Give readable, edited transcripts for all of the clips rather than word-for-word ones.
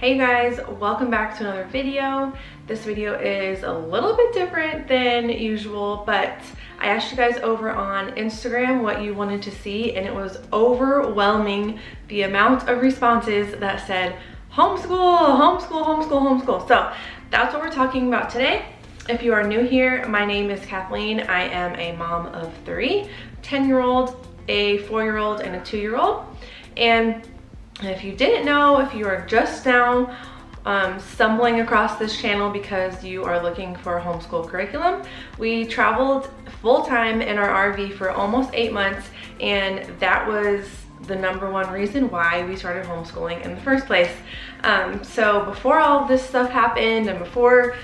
Hey guys, welcome back to another video. This video is a little bit different than usual, but I asked you guys over on Instagram what you wanted to see, and it was overwhelming the amount of responses that said homeschool, homeschool, homeschool, homeschool. So that's what we're talking about today. If you are new here, my name is Kathleen. I am a mom of three, 10-year-old, a 4-year-old, and a 2-year-old. And if you didn't know, if you are just now stumbling across this channel because you are looking for a homeschool curriculum, we traveled full-time in our RV for almost 8 months, and that was the #1 reason why we started homeschooling in the first place. So before all of this stuff happened and before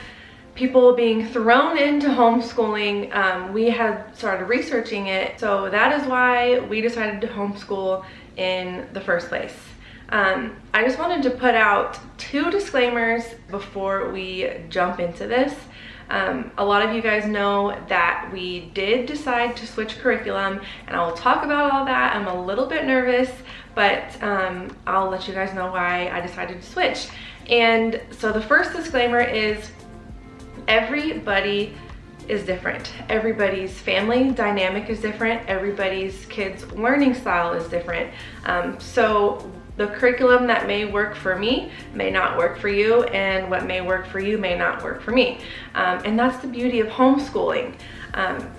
people being thrown into homeschooling, we had started researching it. So that is why we decided to homeschool in the first place. I just wanted to put out 2 disclaimers before we jump into this. A lot of you guys know that we did decide to switch curriculum, and I will talk about all that. I'm a little bit nervous, but I'll let you guys know why I decided to switch. And so the first disclaimer is everybody is different. Everybody's family dynamic is different. Everybody's kids' learning style is different. So the curriculum that may work for me may not work for you, and what may work for you may not work for me. And that's the beauty of homeschooling.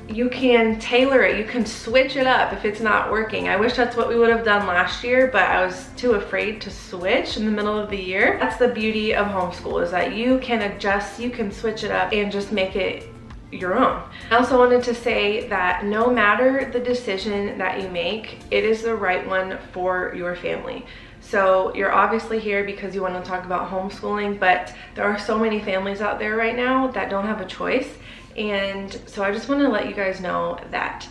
You can tailor it, you can switch it up if it's not working. I wish that's what we would have done last year, but I was too afraid to switch in the middle of the year. That's the beauty of homeschool, is that you can adjust, you can switch it up and just make it your own. I also wanted to say that no matter the decision that you make, it is the right one for your family. So you're obviously here because you want to talk about homeschooling, but there are so many families out there right now that don't have a choice. And so I just want to let you guys know that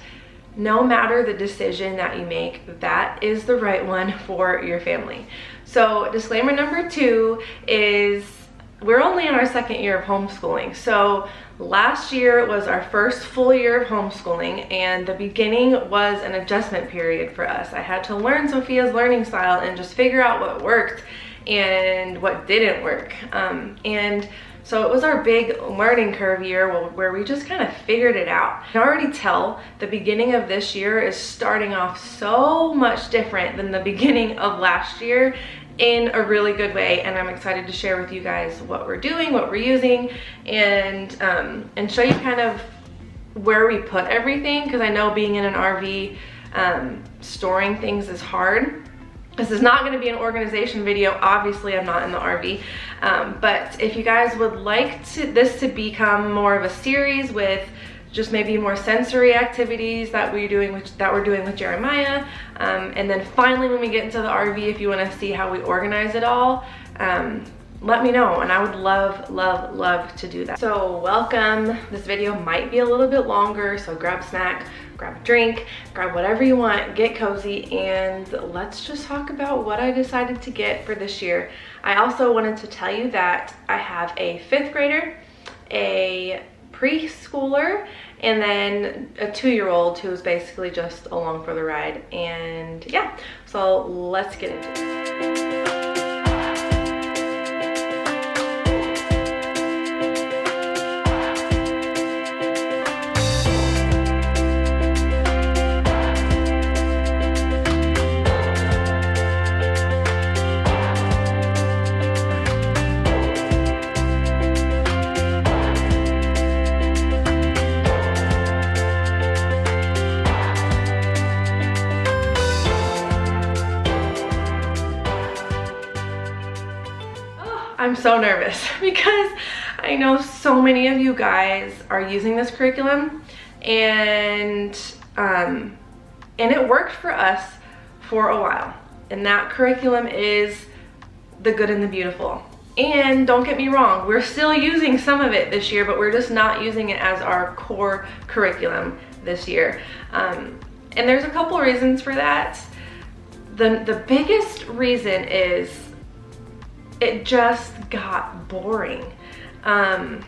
no matter the decision that you make, that is the right one for your family. So disclaimer number 2 is we're only in our 2nd year of homeschooling. So last year was our first full year of homeschooling, and the beginning was an adjustment period for us. I had to learn Sophia's learning style and just figure out what worked and what didn't work. And so it was our big learning curve year where we just kind of figured it out. I can already tell the beginning of this year is starting off so much different than the beginning of last year, in a really good way, and I'm excited to share with you guys what we're doing, what we're using, and show you kind of where we put everything, because I know being in an RV, storing things is hard. This is not going to be an organization video. Obviously, I'm not in the RV, but if you guys would like this to become more of a series with just maybe more sensory activities that we're doing with Jeremiah, and then finally when we get into the RV, if you want to see how we organize it all, let me know, and I would love to do that. So welcome. This video might be a little bit longer, so grab a snack, grab a drink, grab whatever you want, get cozy, and let's just talk about what I decided to get for this year. I also wanted to tell you that I have a 5th grader, a preschooler, and then a 2-year-old who's basically just along for the ride. And yeah, so let's get into it. I'm so nervous because I know so many of you guys are using this curriculum, and it worked for us for a while, and that curriculum is the good and the beautiful. And don't get me wrong, we're still using some of it this year, but we're just not using it as our core curriculum this year. And there's a couple reasons for that. The biggest reason is it just got boring. It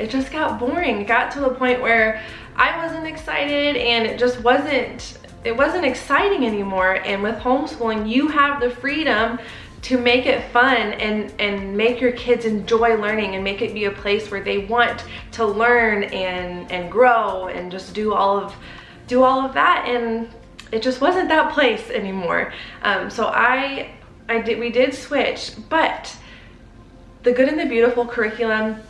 just got boring. It got to the point where I wasn't excited, and it just wasn't exciting anymore. And with homeschooling, you have the freedom to make it fun and make your kids enjoy learning and make it be a place where they want to learn and grow and just do all of that. And it just wasn't that place anymore. So we did switch, but the Good and the Beautiful curriculum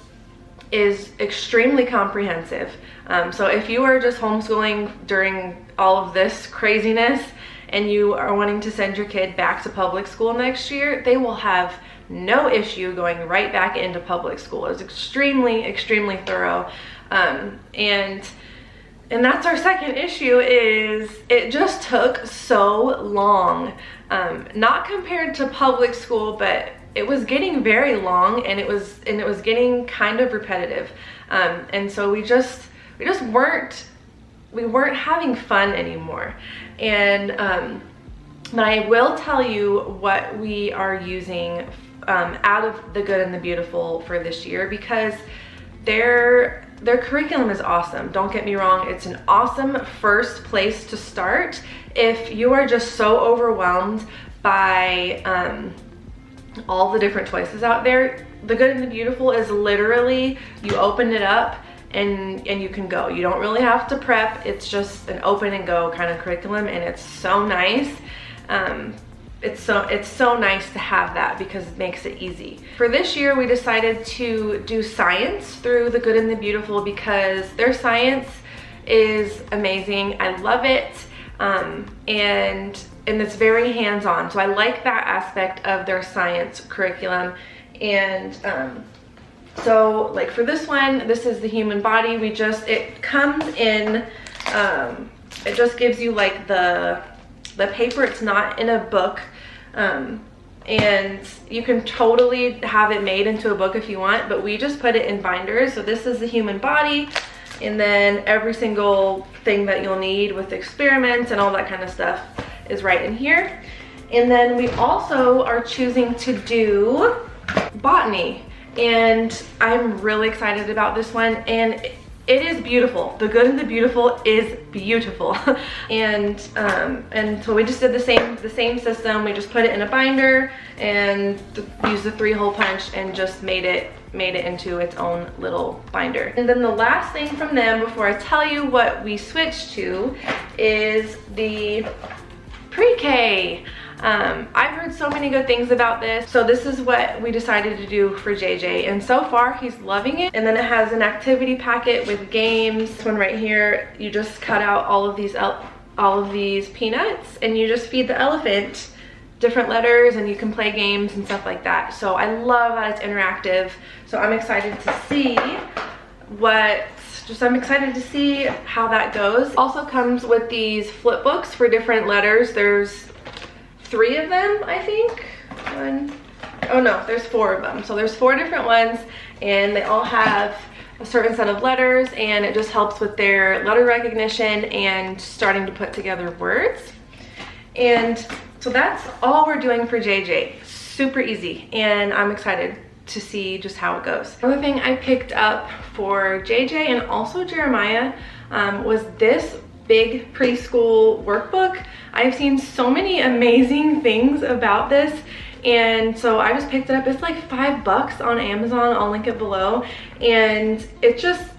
is extremely comprehensive. So if you are just homeschooling during all of this craziness and you are wanting to send your kid back to public school next year, they will have no issue going right back into public school. It's extremely, extremely thorough. And that's our second issue, is it just took so long. Not compared to public school, but it was getting very long, and it was getting kind of repetitive. And so we weren't having fun anymore. And but I will tell you what we are using out of the Good and the Beautiful for this year, because their curriculum is awesome. Don't get me wrong, it's an awesome first place to start if you are just so overwhelmed by all the different choices out there. The Good and the Beautiful is literally, you open it up and you can go. You don't really have to prep. It's just an open and go kind of curriculum, and it's so nice. It's so nice to have that because it makes it easy. For this year, we decided to do science through the Good and the Beautiful because their science is amazing. I love it. And it's very hands-on. So I like that aspect of their science curriculum. And so like for this one, this is the human body. It comes in, it just gives you like the paper. It's not in a book. And you can totally have it made into a book if you want, but we just put it in binders. So this is the human body, and then every single thing that you'll need with experiments and all that kind of stuff is right in here. And then we also are choosing to do botany, and I'm really excited about this one. And it is beautiful. The Good and the Beautiful is beautiful. And so we just did the same system. We just put it in a binder and used the 3-hole punch and just made it into its own little binder. And then the last thing from them before I tell you what we switched to is the pre-K. I've heard so many good things about this. So this is what we decided to do for JJ, and so far he's loving it. And then it has an activity packet with games. This one right here, you just cut out all of these peanuts and you just feed the elephant different letters, and you can play games and stuff like that. So I love that it's interactive. So I'm excited to see I'm excited to see how that goes. Also comes with these flip books for different letters. There's 3 of them, I think. There's 4 of them. So there's 4 different ones, and they all have a certain set of letters, and it just helps with their letter recognition and starting to put together words. And so that's all we're doing for JJ. Super easy, and I'm excited to see just how it goes. Another thing I picked up for JJ and also Jeremiah was this big preschool workbook. I've seen so many amazing things about this, and so I just picked it up. It's like $5 on Amazon. I'll link it below. And it just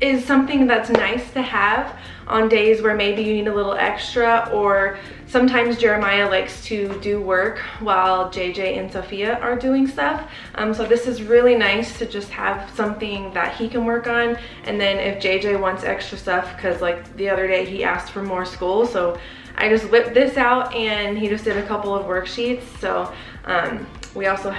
is something that's nice to have on days where maybe you need a little extra, or sometimes Jeremiah likes to do work while JJ and Sophia are doing stuff. So this is really nice to just have something that he can work on. And then if JJ wants extra stuff, because like the other day he asked for more school, so I just whipped this out and he just did a couple of worksheets. So we also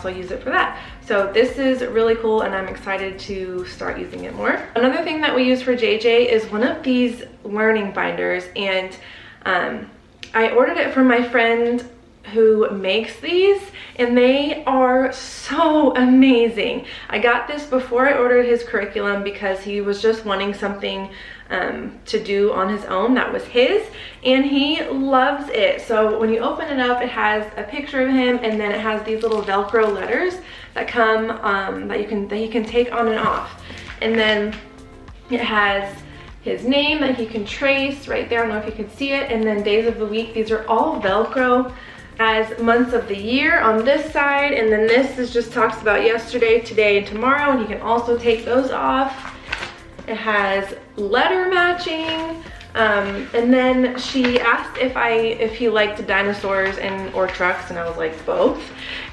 use it for that. So this is really cool, and I'm excited to start using it more. Another thing that we use for JJ is one of these learning binders, and I ordered it from my friend who makes these, and they are so amazing. I got this before I ordered his curriculum because he was just wanting something to do on his own that was his, and he loves it. So when you open it up, it has a picture of him, and then it has these little Velcro letters that come that he can take on and off, and then it has his name that he can trace right there. I don't know if you can see it, and then days of the week. These are all Velcro As months of the year on this side, and then this is just talks about yesterday, today, and tomorrow, and you can also take those off. It has letter matching, and then she asked if he liked dinosaurs or trucks, and I was like, both.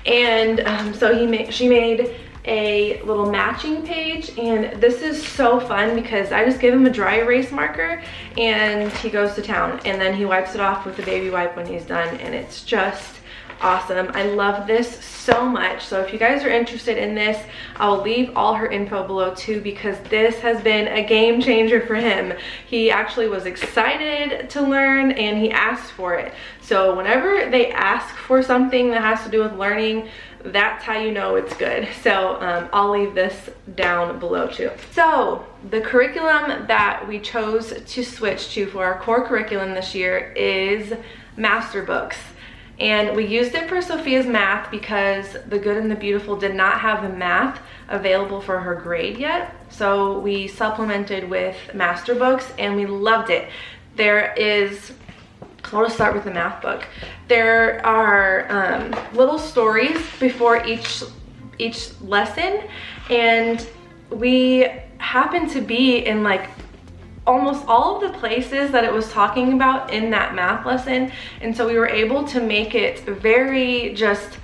And so she made a little matching page, and this is so fun because I just give him a dry erase marker and he goes to town, and then he wipes it off with a baby wipe when he's done, and it's just awesome. I love this so much. So if you guys are interested in this, I'll leave all her info below too, because this has been a game changer for him. He actually was excited to learn and he asked for it. So whenever they ask for something that has to do with learning, that's how you know it's good. So I'll leave this down below too. So the curriculum that we chose to switch to for our core curriculum this year is Master Books. And we used it for Sophia's math because the Good and the Beautiful did not have the math available for her grade yet. So we supplemented with Master Books and we loved it. There is, so I'll start with the math book. There are little stories before each lesson, and we happen to be in like almost all of the places that it was talking about in that math lesson, and so we were able to make it very just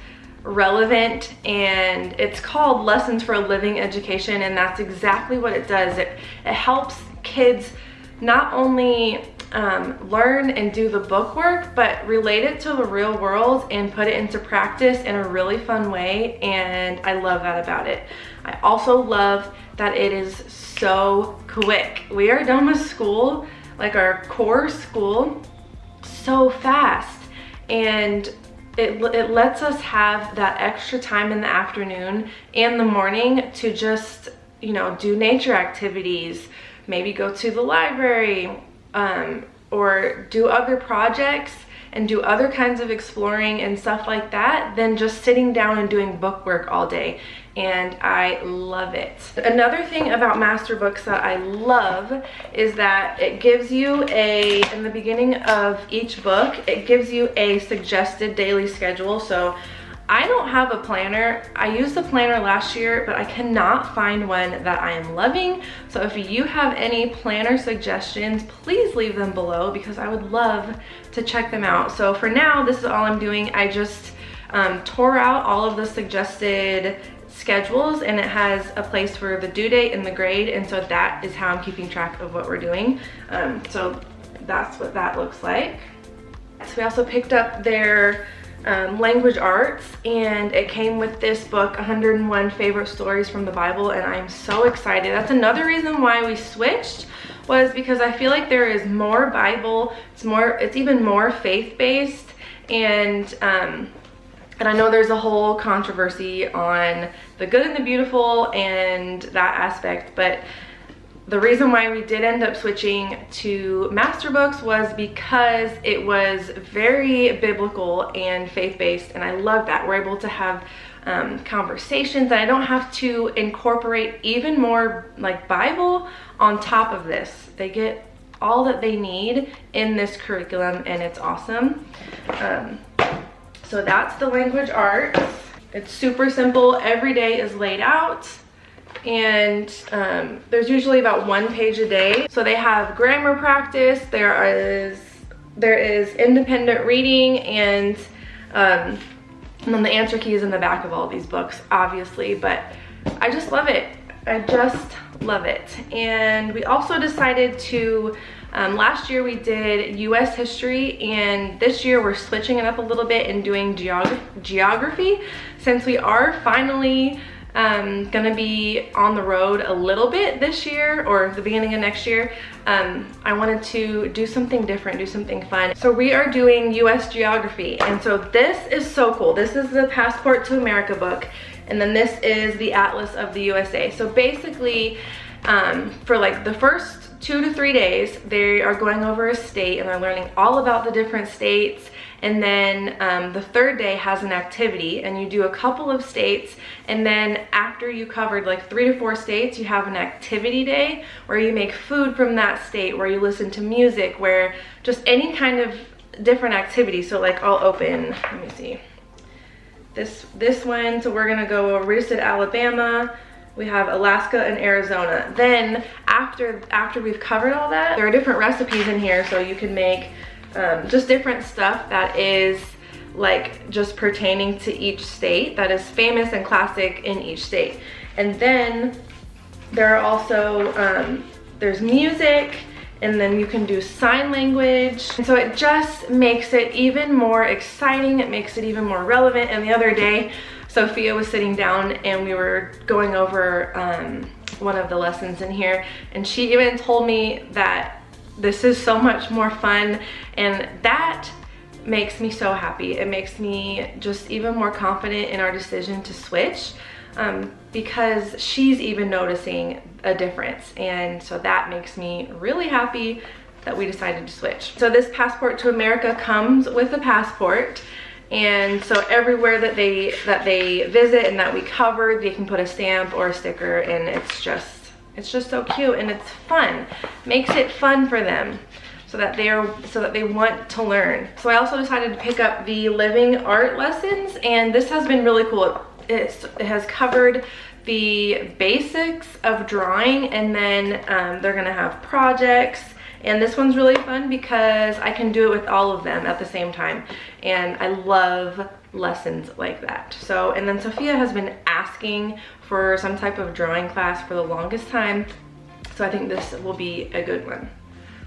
relevant. And it's called Lessons for a Living Education, and that's exactly what it does. It helps kids not only learn and do the book work, but relate it to the real world and put it into practice in a really fun way, and I love that about it. I also love that it is so quick. We are done with school, like our core school, so fast, and it lets us have that extra time in the afternoon and the morning to just, you know, do nature activities, maybe go to the library, or do other projects and do other kinds of exploring and stuff like that than just sitting down and doing book work all day. And I love it. Another thing about Master Books that I love is that it gives you in the beginning of each book, it gives you a suggested daily schedule. So I don't have a planner. I used the planner last year, but I cannot find one that I am loving. So if you have any planner suggestions, please leave them below because I would love to check them out. So for now, this is all I'm doing. I just tore out all of the suggested schedules, and it has a place for the due date and the grade, and so that is how I'm keeping track of what we're doing. So that's what that looks like. So we also picked up their language arts, and it came with this book, 101 Favorite Stories from the Bible, and I'm so excited. That's another reason why we switched, was because I feel like there is more Bible, it's even more faith-based, and I know there's a whole controversy on the Good and the Beautiful and that aspect, but the reason why we did end up switching to Master Books was because it was very biblical and faith-based, and I love that. We're able to have conversations, and I don't have to incorporate even more like Bible on top of this. They get all that they need in this curriculum, and it's awesome. So that's the language arts. It's super simple. Every day is laid out, and there's usually about 1 page a day. So they have grammar practice, there is independent reading, and then the answer key is in the back of all these books, obviously, but I just love it. I just love it. And we also decided to, last year we did US history, and this year we're switching it up a little bit and doing geography, since we are finally gonna be on the road a little bit this year, or the beginning of next year. I wanted to do something different, do something fun. So we are doing US geography, and so this is so cool. This is the Passport to America book, and then this is the Atlas of the USA. So basically, for like the first 2 to 3 days, they are going over a state and they're learning all about the different states. And then the third day has an activity, and you do a couple of states, and then after you covered like 3 to 4 states, you have an activity day where you make food from that state, where you listen to music, where just any kind of different activities. So like I'll open, let me see, this one. So we're gonna go, we just did Alabama, we have Alaska and Arizona. Then after we've covered all that, there are different recipes in here, so you can make just different stuff that is like just pertaining to each state, that is famous and classic in each state. And then there are also there's music, and then you can do sign language. And so it just makes it even more exciting. It makes it even more relevant. And the other day, Sophia was sitting down and we were going over one of the lessons in here, and she even told me that this is so much more fun, and that makes me so happy. It makes me just even more confident in our decision to switch, because she's even noticing a difference, and so that makes me really happy that we decided to switch. So this Passport to America comes with a passport, and so everywhere that they visit and that we cover, they can put a stamp or a sticker, and it's just so cute, and it's fun. Makes it fun for them, so that they want to learn. So I also decided to pick up the living art lessons, and this has been really cool. It has covered the basics of drawing, and then they're gonna have projects. And this one's really fun because I can do it with all of them at the same time, and I love lessons like that. So, and then Sophia has been asking for some type of drawing class for the longest time, so I think this will be a good one.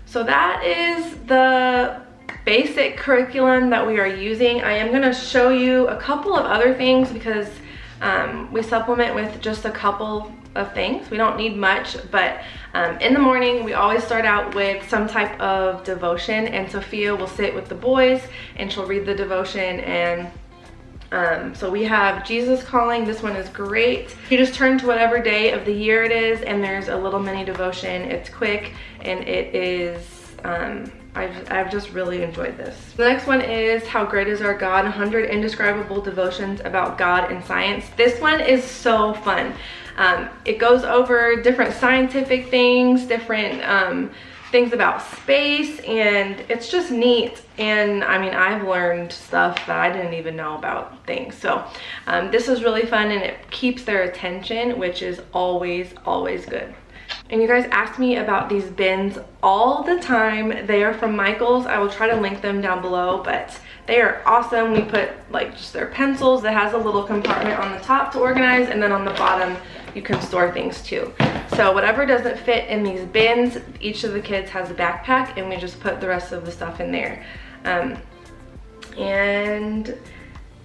So that is the basic curriculum that we are using. I am gonna show you a couple of other things because we supplement with just a couple of things. We don't need much, but in the morning we always start out with some type of devotion, and Sophia will sit with the boys and she'll read the devotion. And so we have Jesus Calling. This one is great. You just turn to whatever day of the year it is, and there's a little mini devotion. It's quick, and it is I've just really enjoyed this. The next one is How Great Is Our God, 100 Indescribable Devotions About God and Science. This one is so fun. It goes over different scientific things, different things about space, and it's just neat. And I mean, I've learned stuff that I didn't even know about things. So this is really fun, and it keeps their attention, which is always good. And you guys ask me about these bins all the time. They are from Michael's. I will try to link them down below, but they are awesome. We put like just their pencils. It has a little compartment on the top to organize, and then on the bottom you can store things too. So whatever doesn't fit in these bins, each of the kids has a backpack, and we just put the rest of the stuff in there. And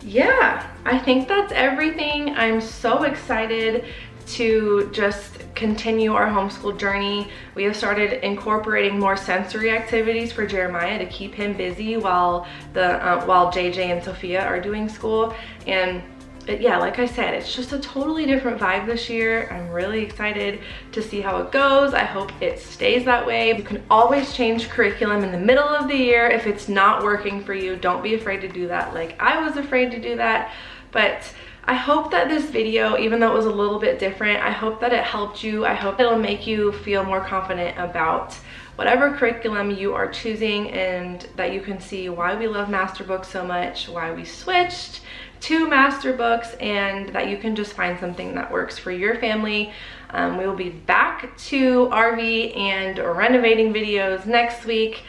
yeah, I think that's everything. I'm so excited to just continue our homeschool journey. We have started incorporating more sensory activities for Jeremiah to keep him busy while JJ and Sophia are doing school. And yeah, like I said, it's just a totally different vibe this year. I'm really excited to see how it goes. I hope it stays that way. You can always change curriculum in the middle of the year if it's not working for you. Don't be afraid to do that, like I was afraid to do that. But I hope that this video, even though it was a little bit different, I hope that it helped you. I hope it'll make you feel more confident about whatever curriculum you are choosing, and that you can see why we love master books so much, why we switched to master books, and that you can just find something that works for your family. We will be back to RV and renovating videos next week.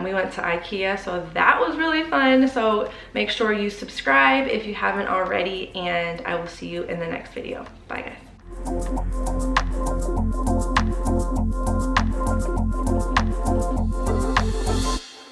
We went to IKEA, so that was really fun. So make sure you subscribe if you haven't already, and I will see you in the next video. Bye guys.